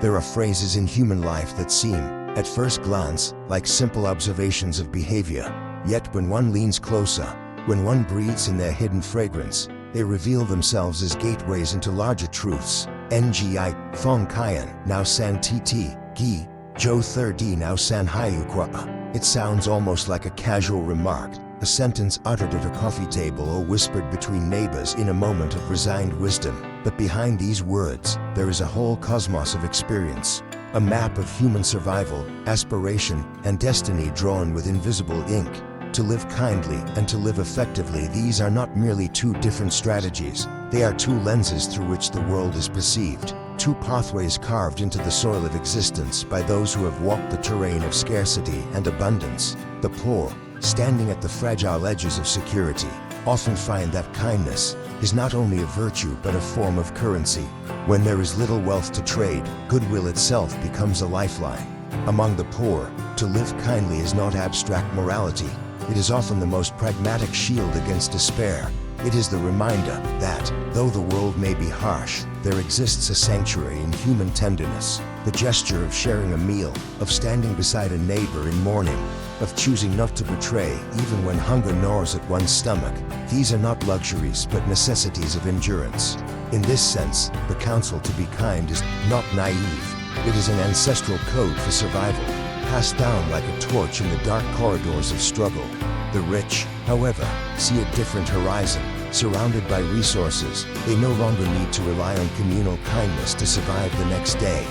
There are phrases in human life that seem, at first glance, like simple observations of behavior. Yet when one leans closer, when one breathes in their hidden fragrance, they reveal themselves as gateways into larger truths. Ngi, Thong Kayan, Now San Tt, Gi, Jo Thir Di Now San Hayu Kwa. It sounds almost like a casual remark, a sentence uttered at a coffee table or whispered between neighbors in a moment of resigned wisdom. But behind these words, there is a whole cosmos of experience, a map of human survival, aspiration, and destiny drawn with invisible ink. To live kindly and to live effectively, these are not merely two different strategies. They are two lenses through which the world is perceived, two pathways carved into the soil of existence by those who have walked the terrain of scarcity and abundance. The poor, standing at the fragile edges of security, often find that kindness is not only a virtue but a form of currency. When there is little wealth to trade, goodwill itself becomes a lifeline. Among the poor, to live kindly is not abstract morality. It is often the most pragmatic shield against despair. It is the reminder that, though the world may be harsh, there exists a sanctuary in human tenderness. The gesture of sharing a meal, of standing beside a neighbor in mourning, of choosing not to betray even when hunger gnaws at one's stomach. These are not luxuries but necessities of endurance. In this sense, the counsel to be kind is not naive. It is an ancestral code for survival, passed down like a torch in the dark corridors of struggle. The rich, however, see a different horizon. Surrounded by resources, they no longer need to rely on communal kindness to survive the next day.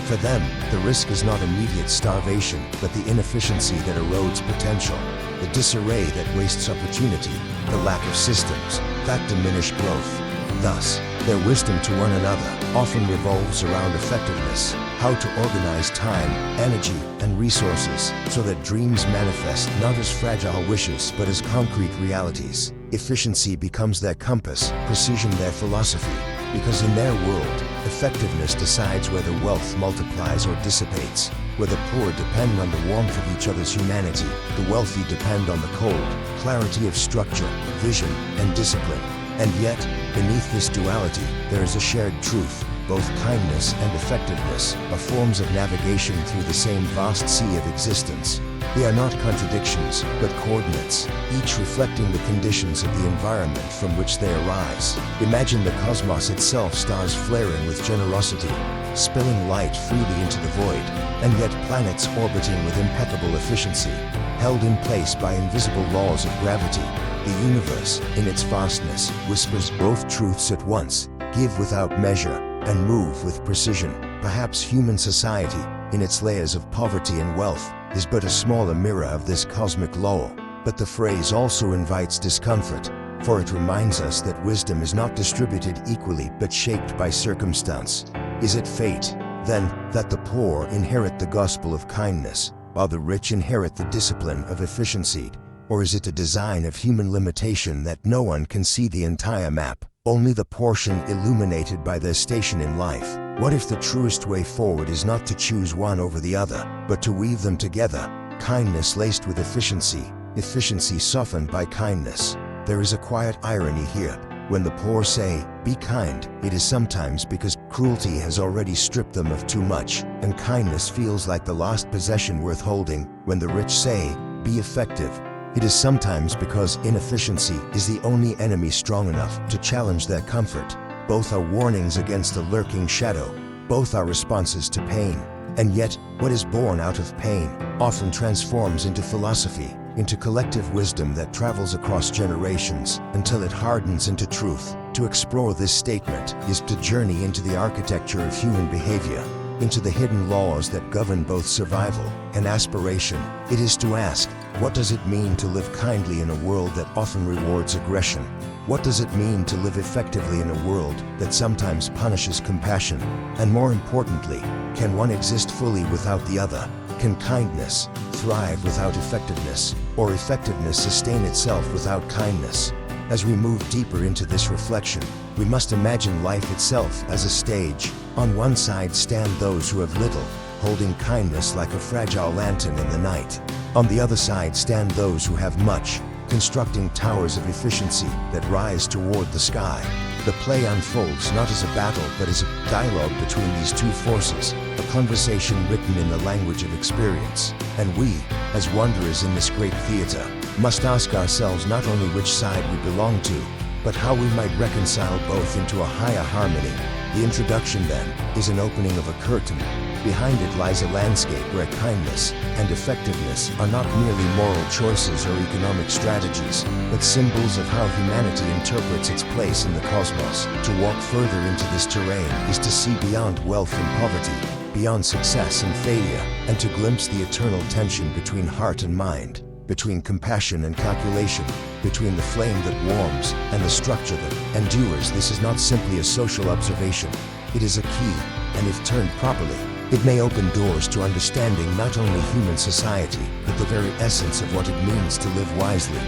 For them, the risk is not immediate starvation, but the inefficiency that erodes potential, the disarray that wastes opportunity, the lack of systems that diminish growth. Thus, their wisdom to one another often revolves around effectiveness, how to organize time, energy, and resources so that dreams manifest not as fragile wishes but as concrete realities. Efficiency becomes their compass, precision their philosophy, because in their world, effectiveness decides whether wealth multiplies or dissipates, where the poor depend on the warmth of each other's humanity, the wealthy depend on the cold clarity of structure, vision, and discipline. And yet, beneath this duality, there is a shared truth. Both kindness and effectiveness are forms of navigation through the same vast sea of existence. They are not contradictions, but coordinates, each reflecting the conditions of the environment from which they arise. Imagine the cosmos itself, stars flaring with generosity, spilling light freely into the void, and yet planets orbiting with impeccable efficiency, held in place by invisible laws of gravity. The universe, in its vastness, whispers both truths at once: give without measure, and move with precision. Perhaps human society, in its layers of poverty and wealth, is but a smaller mirror of this cosmic law. But the phrase also invites discomfort, for it reminds us that wisdom is not distributed equally but shaped by circumstance. Is it fate, then, that the poor inherit the gospel of kindness, while the rich inherit the discipline of efficiency? Or is it a design of human limitation that no one can see the entire map, only the portion illuminated by their station in life? What if the truest way forward is not to choose one over the other, but to weave them together? Kindness laced with efficiency, efficiency softened by kindness. There is a quiet irony here. When the poor say, "Be kind," it is sometimes because cruelty has already stripped them of too much, and kindness feels like the last possession worth holding. When the rich say, "Be effective," it is sometimes because inefficiency is the only enemy strong enough to challenge their comfort. Both are warnings against a lurking shadow. Both are responses to pain. And yet, what is born out of pain often transforms into philosophy, into collective wisdom that travels across generations until it hardens into truth. To explore this statement is to journey into the architecture of human behavior, into the hidden laws that govern both survival and aspiration. It is to ask, what does it mean to live kindly in a world that often rewards aggression? What does it mean to live effectively in a world that sometimes punishes compassion? And more importantly, can one exist fully without the other? Can kindness thrive without effectiveness, or effectiveness sustain itself without kindness? As we move deeper into this reflection, we must imagine life itself as a stage. On one side stand those who have little, holding kindness like a fragile lantern in the night. On the other side stand those who have much, constructing towers of efficiency that rise toward the sky. The play unfolds not as a battle but as a dialogue between these two forces, a conversation written in the language of experience. And we, as wanderers in this great theater, must ask ourselves not only which side we belong to, but how we might reconcile both into a higher harmony. The introduction, then, is an opening of a curtain. Behind it lies a landscape where kindness and effectiveness are not merely moral choices or economic strategies, but symbols of how humanity interprets its place in the cosmos. To walk further into this terrain is to see beyond wealth and poverty, beyond success and failure, and to glimpse the eternal tension between heart and mind, between compassion and calculation, between the flame that warms and the structure that endures. This is not simply a social observation. It is a key, and if turned properly, it may open doors to understanding not only human society, but the very essence of what it means to live wisely.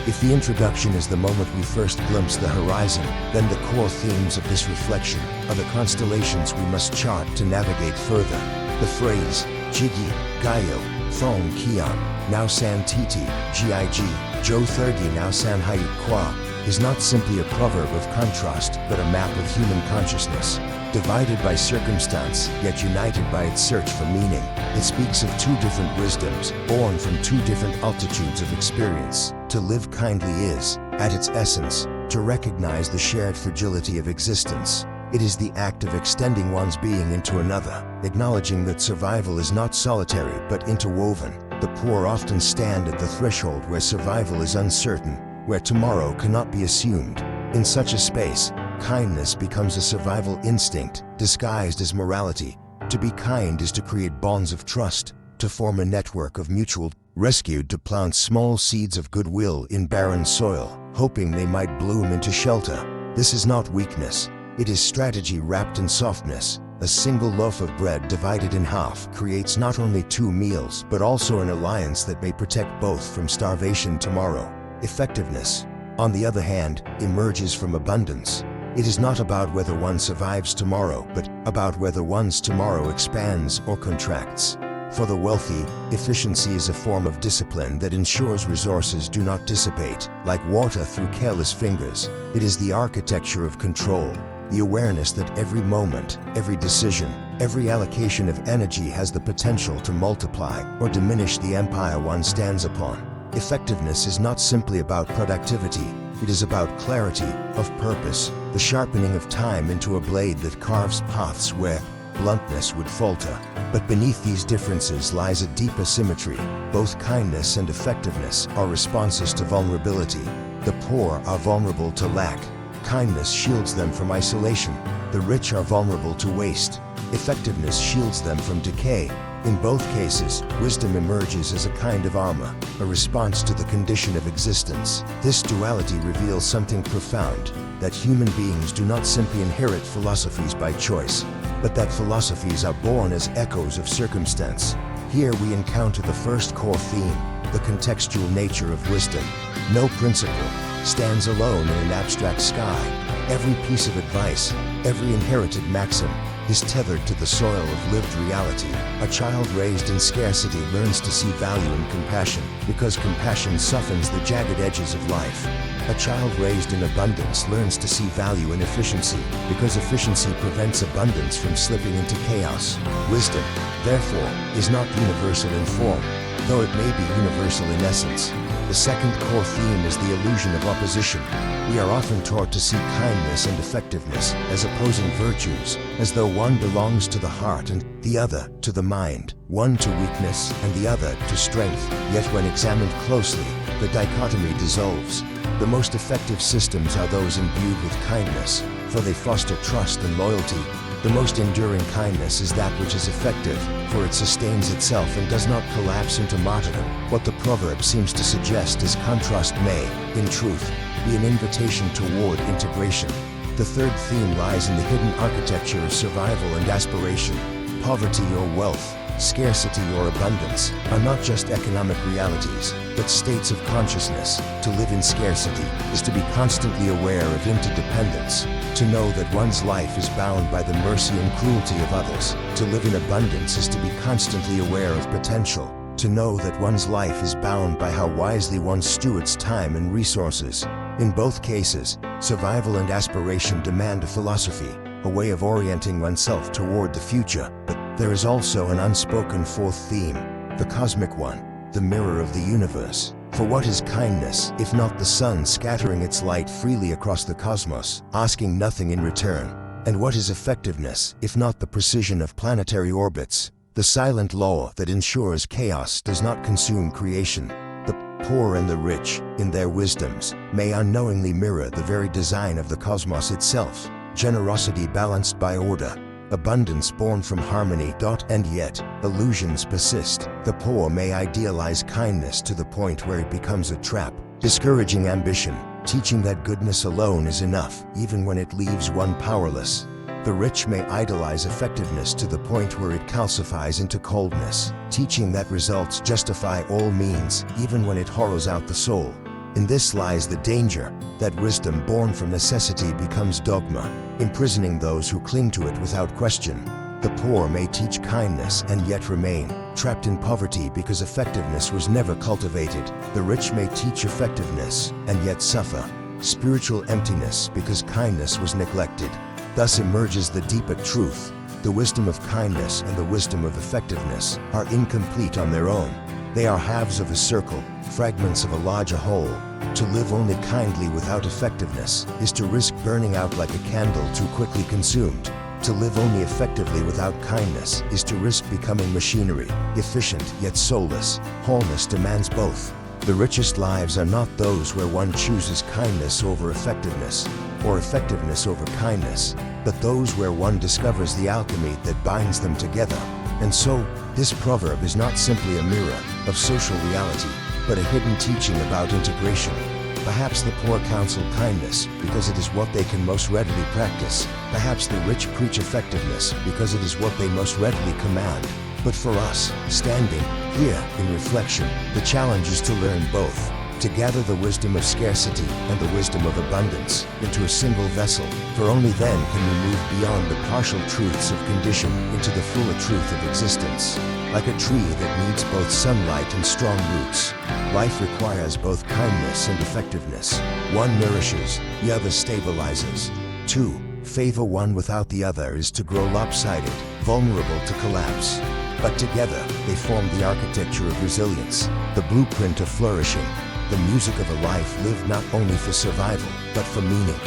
If the introduction is the moment we first glimpse the horizon, then the core themes of this reflection are the constellations we must chart to navigate further. The phrase, Jigi, Gayo, Thong Kian, Now San Titi, Gig, Jo 30 Now San Hayut Kwa, is not simply a proverb of contrast, but a map of human consciousness. Divided by circumstance, yet united by its search for meaning, it speaks of two different wisdoms, born from two different altitudes of experience. To live kindly is, at its essence, to recognize the shared fragility of existence. It is the act of extending one's being into another, acknowledging that survival is not solitary but interwoven. The poor often stand at the threshold where survival is uncertain, where tomorrow cannot be assumed. In such a space, kindness becomes a survival instinct, disguised as morality. To be kind is to create bonds of trust, to form a network of mutual rescued, to plant small seeds of goodwill in barren soil, hoping they might bloom into shelter. This is not weakness. It is strategy wrapped in softness. A single loaf of bread divided in half creates not only two meals, but also an alliance that may protect both from starvation tomorrow. Effectiveness, on the other hand, emerges from abundance. It is not about whether one survives tomorrow, but about whether one's tomorrow expands or contracts. For the wealthy, efficiency is a form of discipline that ensures resources do not dissipate, like water through careless fingers. It is the architecture of control, the awareness that every moment, every decision, every allocation of energy has the potential to multiply or diminish the empire one stands upon. Effectiveness is not simply about productivity. It is about clarity of purpose, the sharpening of time into a blade that carves paths where bluntness would falter. But beneath these differences lies a deep asymmetry. Both kindness and effectiveness are responses to vulnerability. The poor are vulnerable to lack. Kindness shields them from isolation. The rich are vulnerable to waste. Effectiveness shields them from decay. In both cases, wisdom emerges as a kind of armor, a response to the condition of existence. This duality reveals something profound, that human beings do not simply inherit philosophies by choice, but that philosophies are born as echoes of circumstance. Here we encounter the first core theme, the contextual nature of wisdom. No principle stands alone in an abstract sky. Every piece of advice, every inherited maxim, is tethered to the soil of lived reality. A child raised in scarcity learns to see value in compassion, because compassion softens the jagged edges of life. A child raised in abundance learns to see value in efficiency, because efficiency prevents abundance from slipping into chaos. Wisdom, therefore, is not universal in form, though it may be universal in essence. The second core theme is the illusion of opposition. We are often taught to see kindness and effectiveness as opposing virtues, as though one belongs to the heart and the other to the mind, one to weakness and the other to strength. Yet when examined closely, the dichotomy dissolves. The most effective systems are those imbued with kindness, for they foster trust and loyalty. The most enduring kindness is that which is effective, for it sustains itself and does not collapse into martyrdom. What the proverb seems to suggest is contrast may, in truth, be an invitation toward integration. The third theme lies in the hidden architecture of survival and aspiration. Poverty or wealth, scarcity or abundance, are not just economic realities, but states of consciousness. To live in scarcity is to be constantly aware of interdependence, to know that one's life is bound by the mercy and cruelty of others. To live in abundance is to be constantly aware of potential, to know that one's life is bound by how wisely one stewards time and resources. In both cases, survival and aspiration demand a philosophy, a way of orienting oneself toward the future. But there is also an unspoken fourth theme, the cosmic one, the mirror of the universe. For what is kindness, if not the sun scattering its light freely across the cosmos, asking nothing in return? And what is effectiveness, if not the precision of planetary orbits, the silent law that ensures chaos does not consume creation? The poor and the rich, in their wisdoms, may unknowingly mirror the very design of the cosmos itself. Generosity balanced by order, abundance born from harmony. And yet, illusions persist. The poor may idealize kindness to the point where it becomes a trap, discouraging ambition, teaching that goodness alone is enough, even when it leaves one powerless. The rich may idolize effectiveness to the point where it calcifies into coldness, teaching that results justify all means, even when it hollows out the soul. In this lies the danger, that wisdom born from necessity becomes dogma, imprisoning those who cling to it without question. The poor may teach kindness and yet remain trapped in poverty because effectiveness was never cultivated. The rich may teach effectiveness and yet suffer spiritual emptiness because kindness was neglected. Thus emerges the deeper truth. The wisdom of kindness and the wisdom of effectiveness are incomplete on their own. They are halves of a circle, fragments of a larger whole. To live only kindly without effectiveness is to risk burning out like a candle too quickly consumed. To live only effectively without kindness is to risk becoming machinery, efficient yet soulless. Wholeness demands both. The richest lives are not those where one chooses kindness over effectiveness, or effectiveness over kindness, but those where one discovers the alchemy that binds them together. And so, this proverb is not simply a mirror of social reality, but a hidden teaching about integration. Perhaps the poor counsel kindness because it is what they can most readily practice. Perhaps the rich preach effectiveness because it is what they most readily command. But for us, standing here in reflection, the challenge is to learn both, to gather the wisdom of scarcity and the wisdom of abundance into a single vessel, for only then can we move beyond the partial truths of condition into the fuller truth of existence. Like a tree that needs both sunlight and strong roots, life requires both kindness and effectiveness. One nourishes, the other stabilizes. To favor one without the other is to grow lopsided, vulnerable to collapse. But together, they form the architecture of resilience, the blueprint of flourishing, the music of a life lived not only for survival, but for meaning.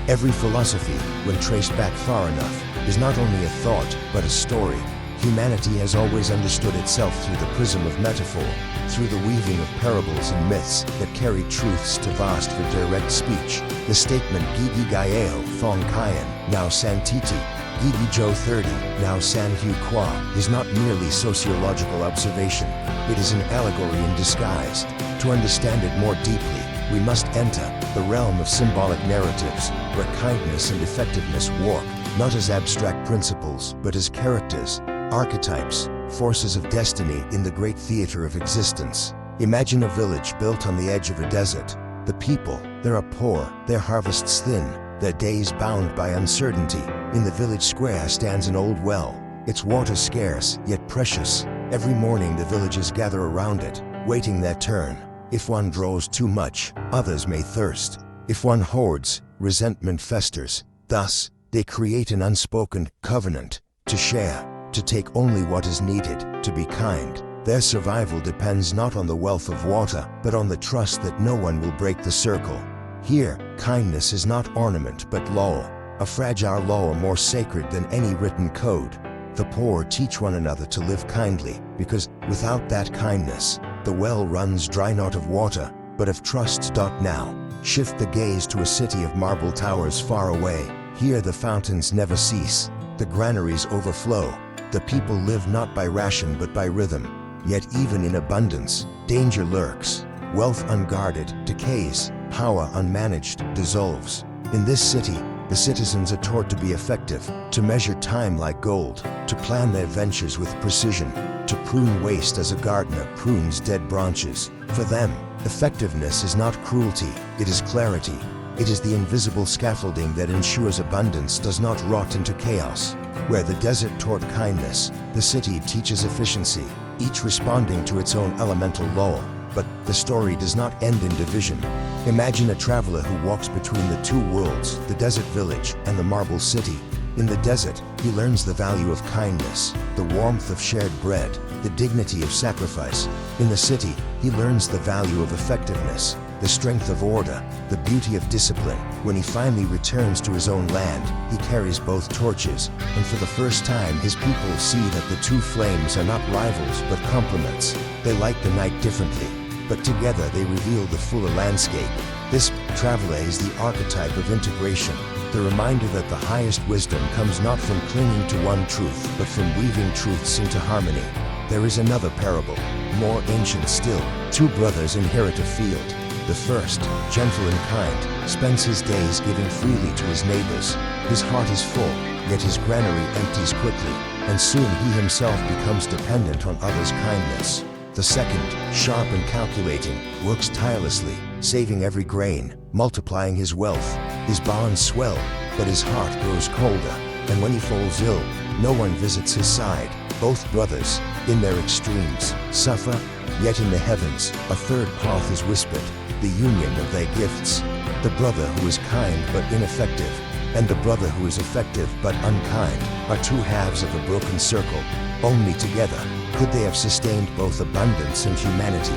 Every philosophy, when traced back far enough, is not only a thought, but a story. Humanity has always understood itself through the prism of metaphor, through the weaving of parables and myths that carry truths too vast for direct speech. The statement Gigi Gaeo Thong Kayan, now San Titi, Gigi Jo 30, now San Hu Kwa, is not merely sociological observation. It is an allegory in disguise. To understand it more deeply, we must enter the realm of symbolic narratives, where kindness and effectiveness walk, not as abstract principles, but as characters, archetypes, forces of destiny in the great theater of existence. Imagine a village built on the edge of a desert. The people, they are poor, their harvests thin, their days bound by uncertainty. In the village square stands an old well, its water scarce, yet precious. Every morning the villagers gather around it, waiting their turn. If one draws too much, others may thirst. If one hoards, resentment festers. Thus, they create an unspoken covenant, to share, to take only what is needed, to be kind. Their survival depends not on the wealth of water, but on the trust that no one will break the circle. Here, kindness is not ornament but law, a fragile law more sacred than any written code. The poor teach one another to live kindly, because without that kindness, the well runs dry not of water, but of trust. Now, shift the gaze to a city of marble towers far away. Here the fountains never cease, the granaries overflow. The people live not by ration but by rhythm. Yet even in abundance, danger lurks. Wealth unguarded decays, power unmanaged dissolves. In this city, the citizens are taught to be effective, to measure time like gold, to plan their ventures with precision, to prune waste as a gardener prunes dead branches. For them, effectiveness is not cruelty, it is clarity. It is the invisible scaffolding that ensures abundance does not rot into chaos. Where the desert taught kindness, the city teaches efficiency, each responding to its own elemental law. But the story does not end in division. Imagine a traveler who walks between the two worlds, the desert village and the marble city. In the desert, he learns the value of kindness, the warmth of shared bread, the dignity of sacrifice. In the city, he learns the value of effectiveness, the strength of order, the beauty of discipline. When he finally returns to his own land, he carries both torches, and for the first time his people see that the two flames are not rivals but complements. They light the night differently, but together they reveal the fuller landscape. This traveler is the archetype of integration, the reminder that the highest wisdom comes not from clinging to one truth, but from weaving truths into harmony. There is another parable, more ancient still. Two brothers inherit a field. The first, gentle and kind, spends his days giving freely to his neighbors. His heart is full, yet his granary empties quickly, and soon he himself becomes dependent on others' kindness. The second, sharp and calculating, works tirelessly, saving every grain, multiplying his wealth. His barns swell, but his heart grows colder, and when he falls ill, no one visits his side. Both brothers, in their extremes, suffer, yet in the heavens, a third path is whispered, the union of their gifts. The brother who is kind but ineffective, and the brother who is effective but unkind, are two halves of a broken circle. Only together could they have sustained both abundance and humanity.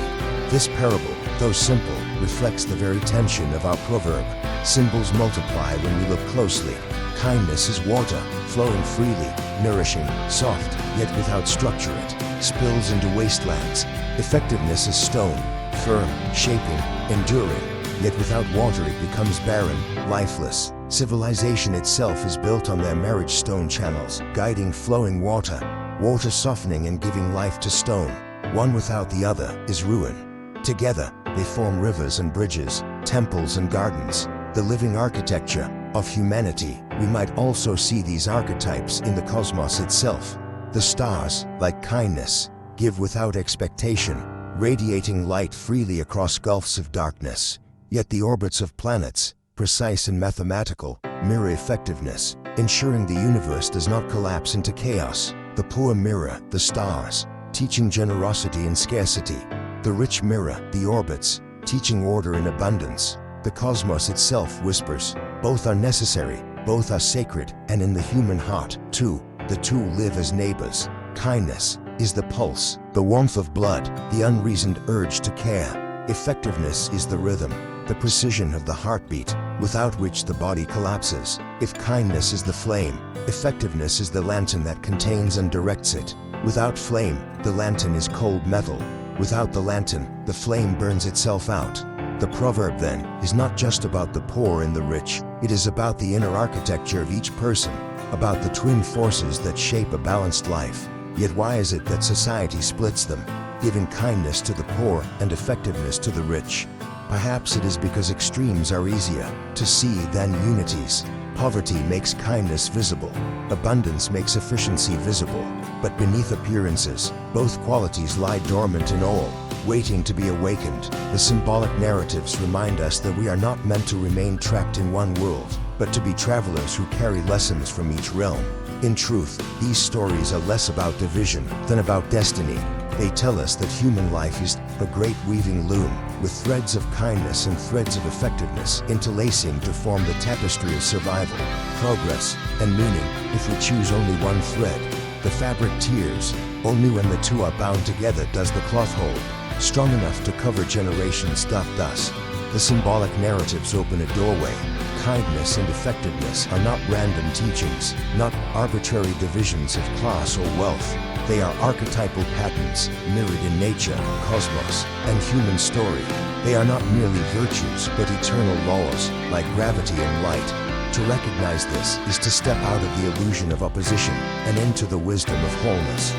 This parable, though simple, reflects the very tension of our proverb. Symbols multiply when we look closely. Kindness is water, flowing freely, nourishing, soft, yet without structure it spills into wastelands. Effectiveness is stone, firm, shaping, enduring, yet without water it becomes barren, lifeless. Civilization itself is built on their marriage stone channels, guiding flowing water, water softening and giving life to stone. One without the other is ruin. Together, they form rivers and bridges, temples and gardens, the living architecture of humanity. We might also see these archetypes in the cosmos itself. The stars, like kindness, give without expectation, radiating light freely across gulfs of darkness. Yet the orbits of planets, precise and mathematical, mirror effectiveness, ensuring the universe does not collapse into chaos. The poor mirror, the stars, teaching generosity in scarcity. The rich mirror, the orbits, teaching order in abundance. The cosmos itself whispers, both are necessary, both are sacred, and in the human heart, too, the two live as neighbors. Kindness is the pulse, the warmth of blood, the unreasoned urge to care. Effectiveness is the rhythm, the precision of the heartbeat, without which the body collapses. If kindness is the flame, effectiveness is the lantern that contains and directs it. Without flame, the lantern is cold metal. Without the lantern, the flame burns itself out. The proverb, then, is not just about the poor and the rich. It is about the inner architecture of each person, about the twin forces that shape a balanced life. Yet why is it that society splits them, giving kindness to the poor and effectiveness to the rich? Perhaps it is because extremes are easier to see than unities. Poverty makes kindness visible. Abundance makes efficiency visible. But beneath appearances, both qualities lie dormant in all, waiting to be awakened. The symbolic narratives remind us that we are not meant to remain trapped in one world, but to be travelers who carry lessons from each realm. In truth, these stories are less about division than about destiny. They tell us that human life is a great weaving loom, with threads of kindness and threads of effectiveness interlacing to form the tapestry of survival, progress, and meaning. If we choose only one thread, the fabric tears. Only when the two are bound together does the cloth hold, strong enough to cover generations. Thus, the symbolic narratives open a doorway. Kindness and effectiveness are not random teachings, not arbitrary divisions of class or wealth. They are archetypal patterns, mirrored in nature, cosmos, and human story. They are not merely virtues, but eternal laws, like gravity and light. To recognize this is to step out of the illusion of opposition and into the wisdom of wholeness.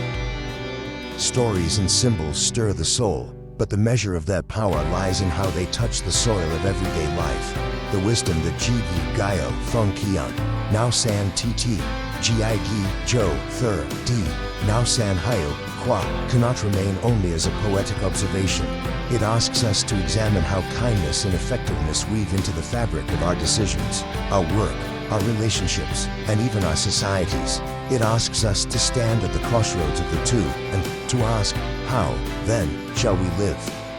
Stories and symbols stir the soul, but the measure of their power lies in how they touch the soil of everyday life. The wisdom that Jigi Gayo Thong Kian, Now San Tt, Gigi Jo Thur D, Now San Hayo Kwa, cannot remain only as a poetic observation. It asks us to examine how kindness and effectiveness weave into the fabric of our decisions, our work, our relationships, and even our societies. It asks us to stand at the crossroads of the two, and to ask, how, then, shall we live?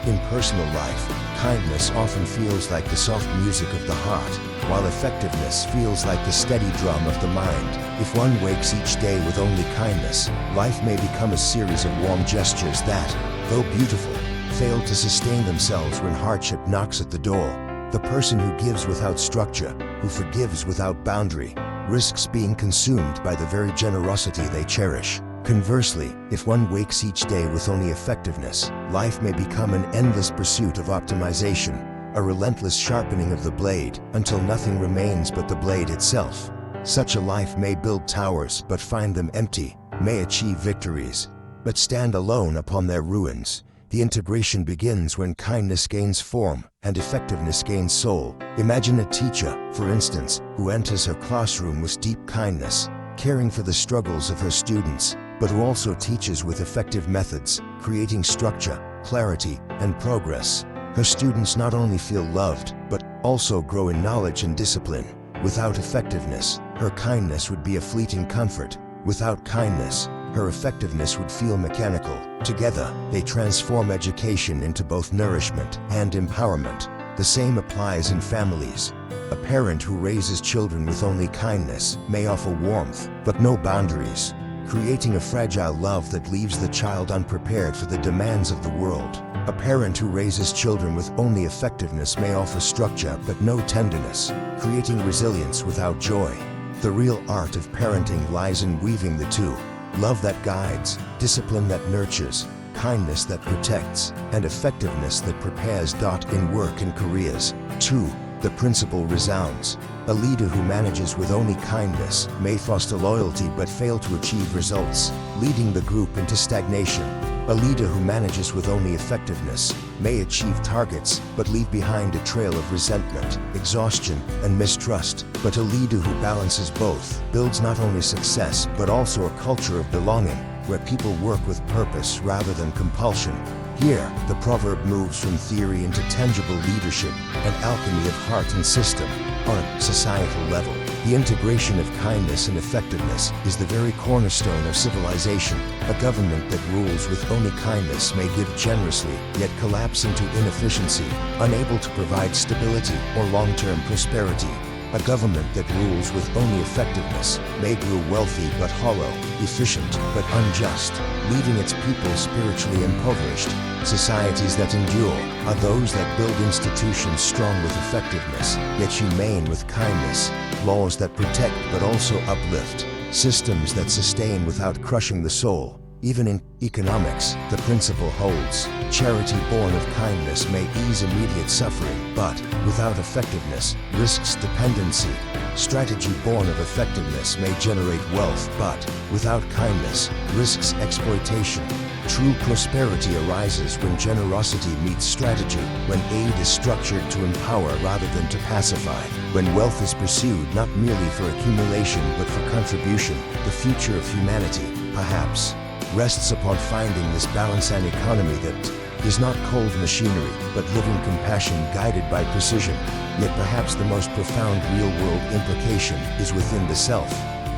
In personal life, kindness often feels like the soft music of the heart, while effectiveness feels like the steady drum of the mind. If one wakes each day with only kindness, life may become a series of warm gestures that, though beautiful, fail to sustain themselves when hardship knocks at the door. The person who gives without structure, who forgives without boundary, risks being consumed by the very generosity they cherish. Conversely, if one wakes each day with only effectiveness, life may become an endless pursuit of optimization, a relentless sharpening of the blade, until nothing remains but the blade itself. Such a life may build towers but find them empty, may achieve victories, but stand alone upon their ruins. The integration begins when kindness gains form and effectiveness gains soul. Imagine a teacher, for instance, who enters her classroom with deep kindness, caring for the struggles of her students, but who also teaches with effective methods, creating structure, clarity, and progress. Her students not only feel loved, but also grow in knowledge and discipline. Without effectiveness, her kindness would be a fleeting comfort. Without kindness, her effectiveness would feel mechanical. Together, they transform education into both nourishment and empowerment. The same applies in families. A parent who raises children with only kindness may offer warmth, but no boundaries, creating a fragile love that leaves the child unprepared for the demands of the world. A parent who raises children with only effectiveness may offer structure but no tenderness, creating resilience without joy. The real art of parenting lies in weaving the two: love that guides, discipline that nurtures, kindness that protects, and effectiveness that prepares. In work and careers, too, the principle resounds. A leader who manages with only kindness may foster loyalty but fail to achieve results, leading the group into stagnation. A leader who manages with only effectiveness may achieve targets but leave behind a trail of resentment, exhaustion, and mistrust. But a leader who balances both builds not only success but also a culture of belonging, where people work with purpose rather than compulsion. Here, the proverb moves from theory into tangible leadership, an alchemy of heart and system. On a societal level, the integration of kindness and effectiveness is the very cornerstone of civilization. A government that rules with only kindness may give generously, yet collapse into inefficiency, unable to provide stability or long-term prosperity. A government that rules with only effectiveness may grow wealthy but hollow, efficient but unjust, leaving its people spiritually impoverished. Societies that endure are those that build institutions strong with effectiveness, yet humane with kindness, laws that protect but also uplift, systems that sustain without crushing the soul. Even in economics, the principle holds: charity born of kindness may ease immediate suffering, but without effectiveness, risks dependency. Strategy born of effectiveness may generate wealth, but without kindness, risks exploitation. True prosperity arises when generosity meets strategy, when aid is structured to empower rather than to pacify, when wealth is pursued not merely for accumulation but for contribution. The future of humanity, perhaps, rests upon finding this balance, an economy that is not cold machinery, but living compassion guided by precision. Yet perhaps the most profound real-world implication is within the self.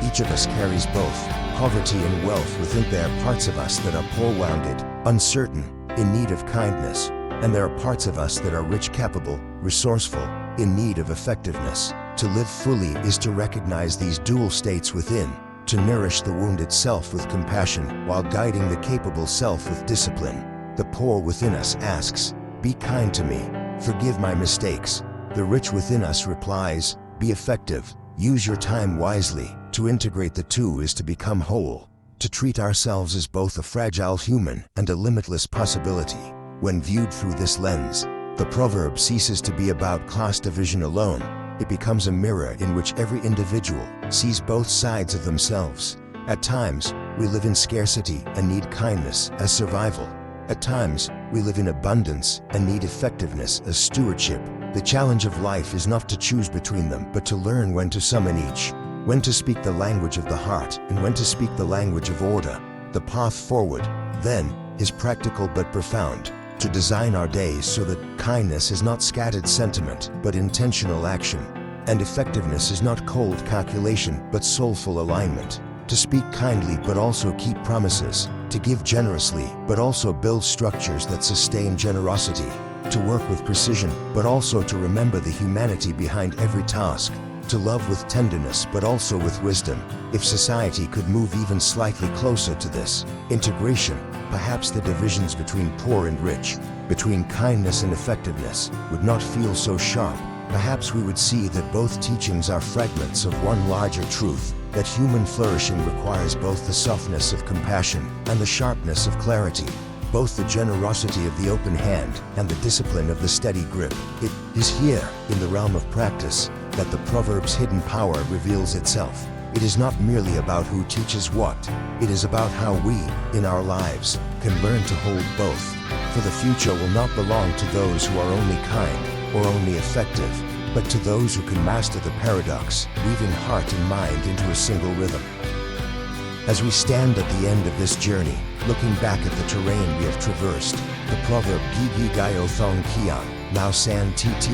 Each of us carries both poverty and wealth within. There are parts of us that are poor-wounded, uncertain, in need of kindness, and there are parts of us that are rich, capable, resourceful, in need of effectiveness. To live fully is to recognize these dual states within, to nourish the wounded self with compassion while guiding the capable self with discipline. The poor within us asks, "Be kind to me, forgive my mistakes." The rich within us replies, "Be effective, use your time wisely." To integrate the two is to become whole, to treat ourselves as both a fragile human and a limitless possibility. When viewed through this lens, the proverb ceases to be about class division alone. It becomes a mirror in which every individual sees both sides of themselves. At times, we live in scarcity and need kindness as survival. At times, we live in abundance and need effectiveness as stewardship. The challenge of life is not to choose between them, but to learn when to summon each, when to speak the language of the heart and when to speak the language of order. The path forward, then, is practical but profound. To design our days so that kindness is not scattered sentiment, but intentional action, and effectiveness is not cold calculation, but soulful alignment. To speak kindly but also keep promises, to give generously but also build structures that sustain generosity, to work with precision but also to remember the humanity behind every task, to love with tenderness but also with wisdom. If society could move even slightly closer to this integration, perhaps the divisions between poor and rich, between kindness and effectiveness, would not feel so sharp. Perhaps we would see that both teachings are fragments of one larger truth, that human flourishing requires both the softness of compassion and the sharpness of clarity, both the generosity of the open hand and the discipline of the steady grip. It is here, in the realm of practice, that the proverb's hidden power reveals itself. It is not merely about who teaches what, it is about how we, in our lives, can learn to hold both. For the future will not belong to those who are only kind or only effective, but to those who can master the paradox, weaving heart and mind into a single rhythm. As we stand at the end of this journey, looking back at the terrain we have traversed, the proverb Gigi Gayo Thong Kian, Now San TT,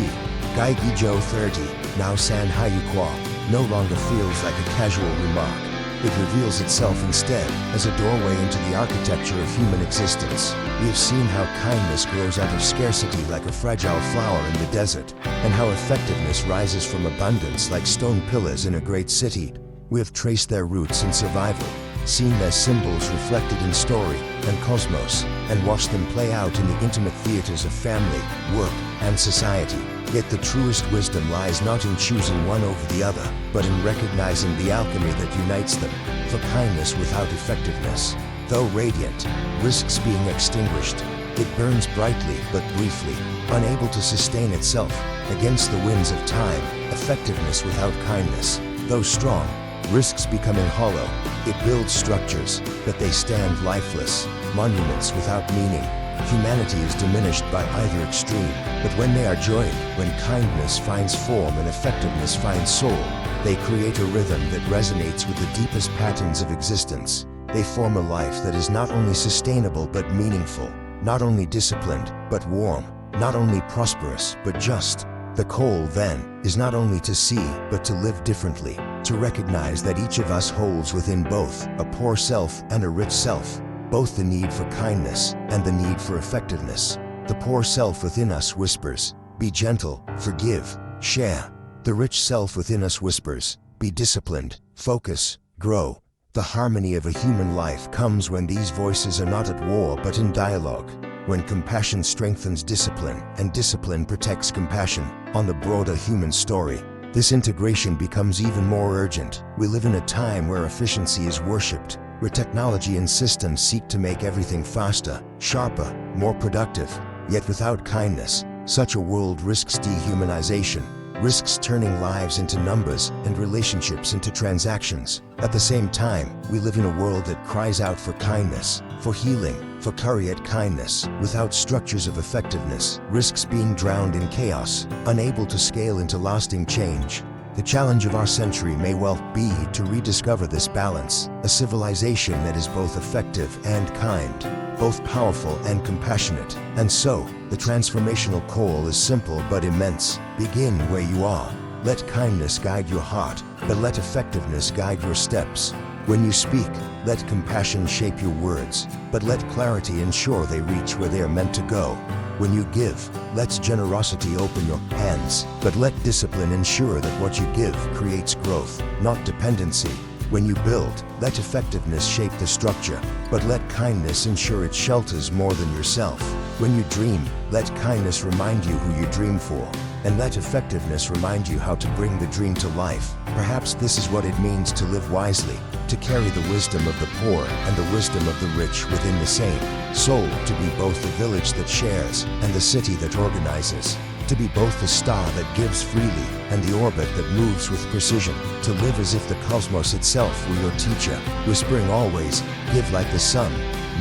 Gai Gijo 30, Now San Hayu Kwa, no longer feels like a casual remark. It reveals itself instead as a doorway into the architecture of human existence. We have seen how kindness grows out of scarcity like a fragile flower in the desert, and how effectiveness rises from abundance like stone pillars in a great city. We have traced their roots in survival, seen their symbols reflected in story and cosmos, and watched them play out in the intimate theaters of family, work, and society. Yet the truest wisdom lies not in choosing one over the other, but in recognizing the alchemy that unites them. For kindness without effectiveness, though radiant, risks being extinguished. It burns brightly but briefly, unable to sustain itself against the winds of time. Effectiveness without kindness, though strong, risks becoming hollow. It builds structures, but they stand lifeless, monuments without meaning. Humanity is diminished by either extreme, but when they are joined, when kindness finds form and effectiveness finds soul, they create a rhythm that resonates with the deepest patterns of existence. They form a life that is not only sustainable but meaningful, not only disciplined but warm, not only prosperous but just. The call, then, is not only to see but to live differently, to recognize that each of us holds within both a poor self and a rich self, both the need for kindness and the need for effectiveness. The poor self within us whispers, "Be gentle, forgive, share." The rich self within us whispers, "Be disciplined, focus, grow." The harmony of a human life comes when these voices are not at war but in dialogue, when compassion strengthens discipline and discipline protects compassion. On the broader human story, this integration becomes even more urgent. We live in a time where efficiency is worshipped, where technology and systems seek to make everything faster, sharper, more productive. Yet without kindness, such a world risks dehumanization, risks turning lives into numbers and relationships into transactions. At the same time, we live in a world that cries out for kindness, for healing, for courage. Yet kindness, without structures of effectiveness, risks being drowned in chaos, unable to scale into lasting change. The challenge of our century may well be to rediscover this balance, a civilization that is both effective and kind, both powerful and compassionate. And so, the transformational call is simple but immense. Begin where you are. Let kindness guide your heart, but let effectiveness guide your steps. When you speak, let compassion shape your words, but let clarity ensure they reach where they are meant to go. When you give, let generosity open your hands, but let discipline ensure that what you give creates growth, not dependency. When you build, let effectiveness shape the structure, but let kindness ensure it shelters more than yourself. When you dream, let kindness remind you who you dream for, and let effectiveness remind you how to bring the dream to life. Perhaps this is what it means to live wisely, to carry the wisdom of the poor and the wisdom of the rich within the same soul, to be both the village that shares and the city that organizes, to be both the star that gives freely and the orbit that moves with precision, to live as if the cosmos itself were your teacher, whispering always, "Give like the sun,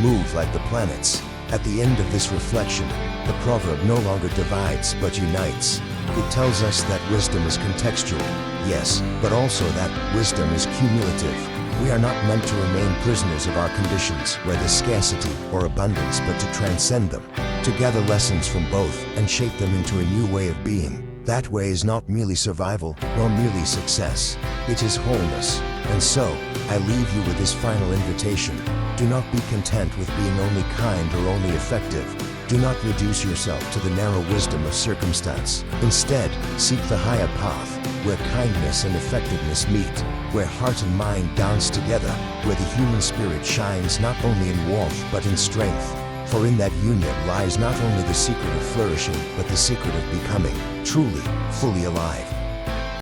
move like the planets." At the end of this reflection, the proverb no longer divides but unites. It tells us that wisdom is contextual, yes, but also that wisdom is cumulative. We are not meant to remain prisoners of our conditions, whether scarcity or abundance, but to transcend them, to gather lessons from both and shape them into a new way of being. That way is not merely survival, nor merely success. It is wholeness. And so, I leave you with this final invitation. Do not be content with being only kind or only effective. Do not reduce yourself to the narrow wisdom of circumstance. Instead, seek the higher path, where kindness and effectiveness meet, where heart and mind dance together, where the human spirit shines not only in warmth but in strength. For in that union lies not only the secret of flourishing, but the secret of becoming truly, fully alive.